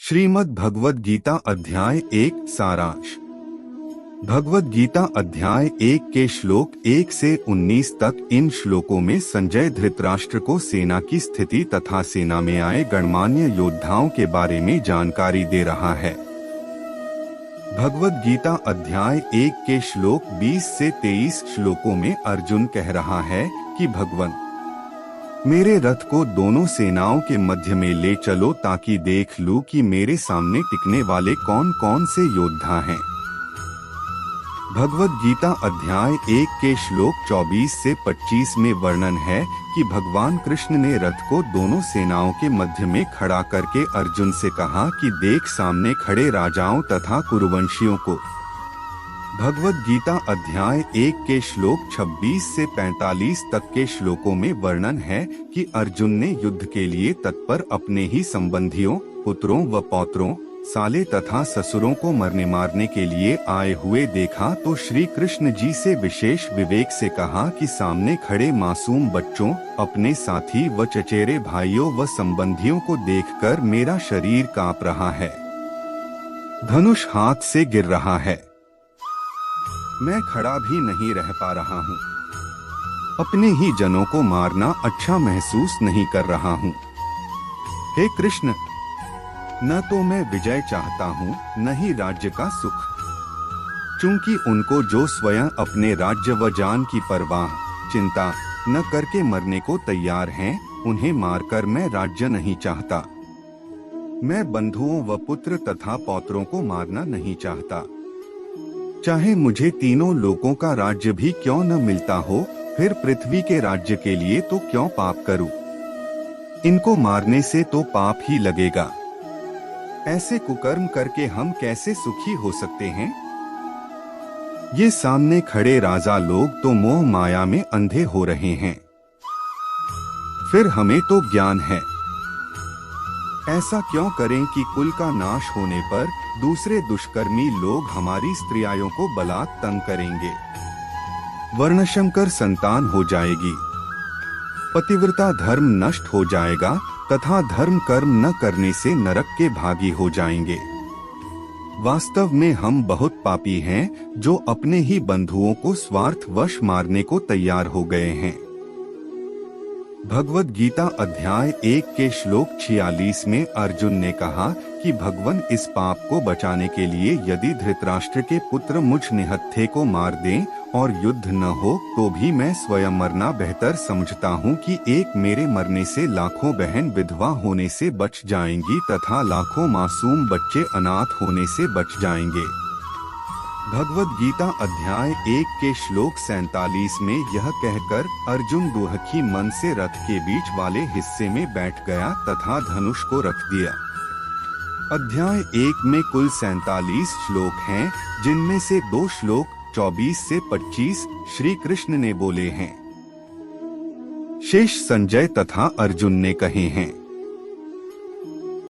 श्रीमद् भगवद गीता अध्याय 1 सारांश। भगवद गीता अध्याय 1 के श्लोक 1 से 19 तक। इन श्लोकों में संजय धृतराष्ट्र को सेना की स्थिति तथा सेना में आए गणमान्य योद्धाओं के बारे में जानकारी दे रहा है। भगवद गीता अध्याय 1 के श्लोक 20 से 23 श्लोकों में अर्जुन कह रहा है कि भगवान, मेरे रथ को दोनों सेनाओं के मध्य में ले चलो ताकि देख लूं कि मेरे सामने टिकने वाले कौन कौन से योद्धा हैं। भगवद गीता अध्याय 1 के श्लोक 24 से 25 में वर्णन है कि भगवान कृष्ण ने रथ को दोनों सेनाओं के मध्य में खड़ा करके अर्जुन से कहा कि देख सामने खड़े राजाओं तथा कुरुवंशियों को। भगवद गीता अध्याय 1 के श्लोक 26 से 45 तक के श्लोकों में वर्णन है कि अर्जुन ने युद्ध के लिए तत्पर अपने ही संबंधियों, पुत्रों व पौत्रों, साले तथा ससुरों को मरने मारने के लिए आए हुए देखा तो श्री कृष्ण जी से विशेष विवेक से कहा कि सामने खड़े मासूम बच्चों, अपने साथी व चचेरे भाइयों व संबंधियों को देखकर मेरा शरीर कांप रहा है, धनुष हाथ से गिर रहा है, मैं खड़ा भी नहीं रह पा रहा हूँ, अपने ही जनों को मारना अच्छा महसूस नहीं कर रहा हूँ। हे कृष्ण, न तो मैं विजय चाहता हूँ न ही राज्य का सुख, चूंकि उनको जो स्वयं अपने राज्य व जान की परवाह चिंता न करके मरने को तैयार हैं, उन्हें मारकर मैं राज्य नहीं चाहता। मैं बंधुओं व पुत्र तथा पौत्रों को मारना नहीं चाहता। चाहे मुझे तीनों लोकों का राज्य भी क्यों न मिलता हो, फिर पृथ्वी के राज्य के लिए तो क्यों पाप करूं? इनको मारने से तो पाप ही लगेगा। ऐसे कुकर्म करके हम कैसे सुखी हो सकते हैं? ये सामने खड़े राजा लोग तो मोह माया में अंधे हो रहे हैं, फिर हमें तो ज्ञान है। ऐसा क्यों करें कि कुल का नाश होने पर दूसरे दुष्कर्मी लोग हमारी स्त्रियों को बलात् तंग करेंगे, वर्णशंकर संतान हो जाएगी, पतिव्रता धर्म नष्ट हो जाएगा तथा धर्म कर्म न करने से नरक के भागी हो जाएंगे। वास्तव में हम बहुत पापी हैं जो अपने ही बंधुओं को स्वार्थवश मारने को तैयार हो गए हैं। भगवद गीता अध्याय 1 के श्लोक 46 में अर्जुन ने कहा कि भगवान, इस पाप को बचाने के लिए यदि धृतराष्ट्र के पुत्र मुझ निहत्थे को मार दें और युद्ध न हो तो भी मैं स्वयं मरना बेहतर समझता हूँ कि एक मेरे मरने से लाखों बहन विधवा होने से बच जाएंगी तथा लाखों मासूम बच्चे अनाथ होने से बच जाएंगे। भगवद गीता अध्याय 1 के श्लोक 47 में यह कहकर अर्जुन दुहखी मन से रथ के बीच वाले हिस्से में बैठ गया तथा धनुष को रख दिया। अध्याय 1 में कुल 47 श्लोक हैं, जिनमें से 2 श्लोक 24 से 25 श्री कृष्ण ने बोले हैं, शेष संजय तथा अर्जुन ने कहे हैं।